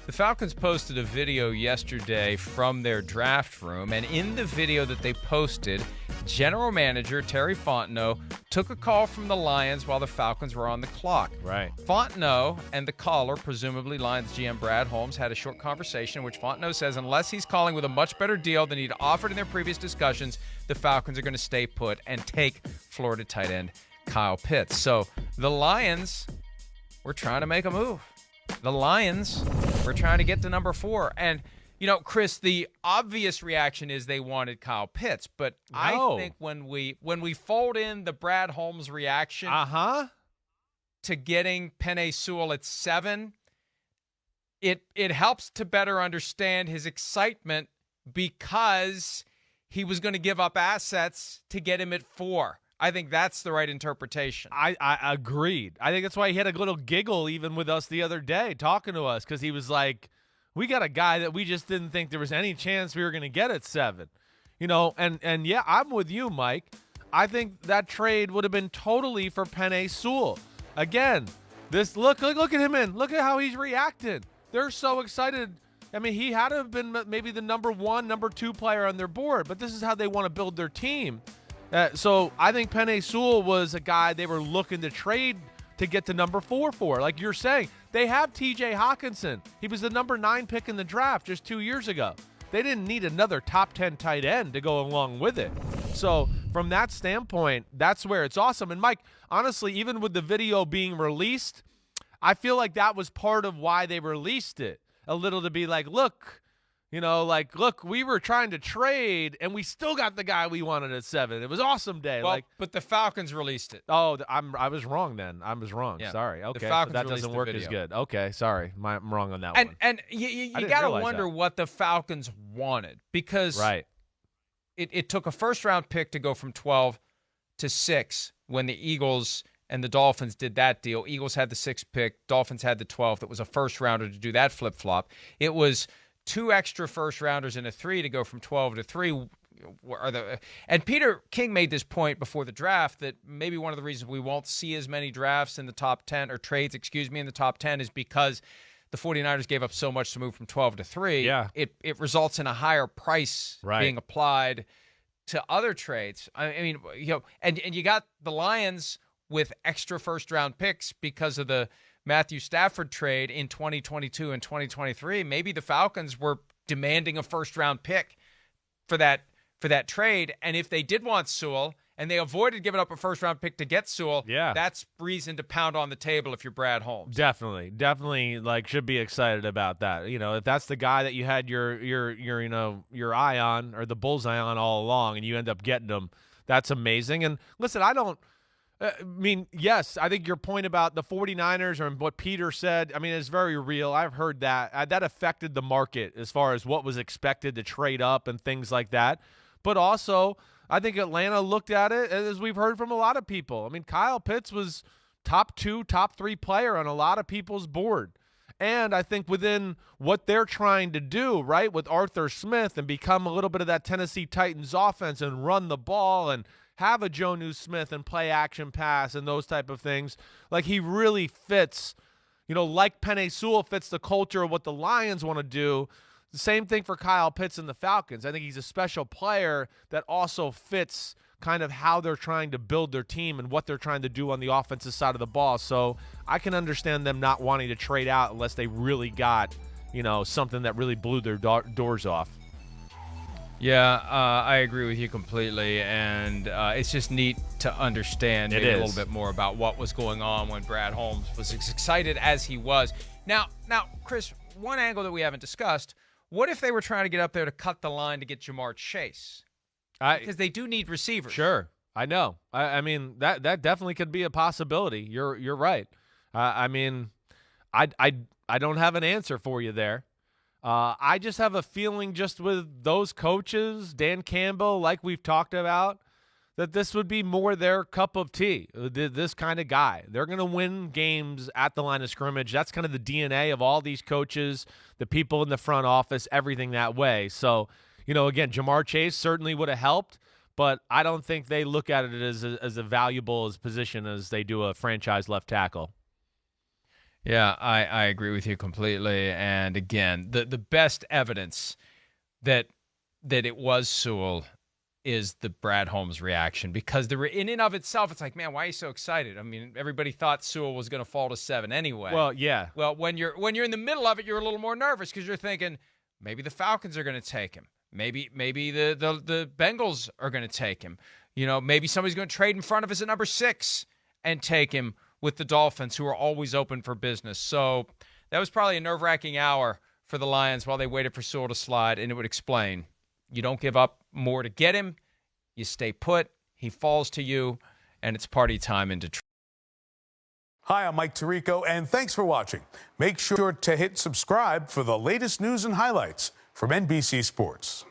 The Falcons posted a video yesterday from their draft room, and in the video that they posted, General Manager Terry Fontenot took a call from the Lions while the Falcons were on the clock. Right. Fontenot and the caller, presumably Lions GM Brad Holmes, had a short conversation in which Fontenot says unless he's calling with a much better deal than he'd offered in their previous discussions, the Falcons are going to stay put and take Florida tight end Kyle Pitts. So the Lions were trying to make a move. The Lions were trying to get to number 4. And, you know, Chris, the obvious reaction is they wanted Kyle Pitts. But No. I think when we fold in the Brad Holmes reaction to getting Penei Sewell at 7, it helps to better understand his excitement because he was going to give up assets to get him at 4. I think that's the right interpretation. I agreed. I think that's why he had a little giggle even with us the other day talking to us, because he was like, we got a guy that we just didn't think there was any chance we were going to get at 7. You know, and yeah, I'm with you, Mike. I think that trade would have been totally for Penei Sewell. Again, this look at him look at how he's reacting. They're so excited. I mean, he had to have been maybe the number 1, number 2 player on their board, but this is how they want to build their team. So I think Penei Sewell was a guy they were looking to trade to get to number 4 for. Like you're saying, they have T.J. Hockenson. He was the number 9 pick in the draft just 2 years ago. They didn't need another top 10 tight end to go along with it. So from that standpoint, that's where it's awesome. And Mike, honestly, even with the video being released, I feel like that was part of why they released it. A little to be like, look, look, we were trying to trade, and we still got the guy we wanted at 7. It was awesome day. Well, but the Falcons released it. Oh, I was wrong then. I was wrong. Yeah. Sorry. Okay, the Falcons so that released doesn't the work video. as good. Okay, sorry. I'm wrong on that one. And you got to wonder what the Falcons wanted, because it took a first-round pick to go from 12 to 6 when the Eagles and the Dolphins did that deal. Eagles had the 6th pick. Dolphins had the 12th. It was a first-rounder to do that flip-flop. It was 2 extra first-rounders and a 3 to go from 12 to 3. And Peter King made this point before the draft that maybe one of the reasons we won't see as many drafts in the top 10, or trades, in the top 10 is because the 49ers gave up so much to move from 12 to 3. Yeah. It results in a higher price being applied to other trades. I mean, and you got the Lions with extra first-round picks because of the Matthew Stafford trade in 2022 and 2023. Maybe the Falcons were demanding a first-round pick for that trade, and if they did want Sewell and they avoided giving up a first-round pick to get Sewell, that's reason to pound on the table if you're Brad Holmes. Definitely, should be excited about that. You know, if that's the guy that you had your eye on, or the bullseye on all along, and you end up getting him, that's amazing. And listen, yes, I think your point about the 49ers and what Peter said, is very real. I've heard that. That affected the market as far as what was expected to trade up and things like that. But also, I think Atlanta looked at it, as we've heard from a lot of people. Kyle Pitts was top 2, top 3 player on a lot of people's board. And I think within what they're trying to do, right, with Arthur Smith and become a little bit of that Tennessee Titans offense and run the ball and have a Jonnu Smith and play action pass and those type of things. Like, he really fits, like Penei Sewell fits the culture of what the Lions want to do. The same thing for Kyle Pitts and the Falcons. I think he's a special player that also fits kind of how they're trying to build their team and what they're trying to do on the offensive side of the ball. So I can understand them not wanting to trade out unless they really got, something that really blew their doors off. Yeah, I agree with you completely, and it's just neat to understand maybe a little bit more about what was going on when Brad Holmes was as excited as he was. Now, Chris, one angle that we haven't discussed, what if they were trying to get up there to cut the line to get Jamar Chase? Because they do need receivers. Sure, I know. That definitely could be a possibility. You're right. I don't have an answer for you there. I just have a feeling, just with those coaches, Dan Campbell, like we've talked about, that this would be more their cup of tea, this kind of guy. They're going to win games at the line of scrimmage. That's kind of the DNA of all these coaches, the people in the front office, everything that way. So, again, Jamar Chase certainly would have helped, but I don't think they look at it as a valuable position as they do a franchise left tackle. Yeah, I agree with you completely. And again, the best evidence that it was Sewell is the Brad Holmes reaction, because in and of itself, it's like, man, why are you so excited? I mean, everybody thought Sewell was going to fall to 7 anyway. Well, yeah. Well, when you're in the middle of it, you're a little more nervous because you're thinking maybe the Falcons are going to take him. Maybe the Bengals are going to take him. Maybe somebody's going to trade in front of us at number 6 and take him with the Dolphins, who are always open for business. So that was probably a nerve-wracking hour for the Lions while they waited for Sewell to slide, and it would explain. You don't give up more to get him. You stay put. He falls to you, and it's party time in Detroit. Hi, I'm Mike Tirico, and thanks for watching. Make sure to hit subscribe for the latest news and highlights from NBC Sports.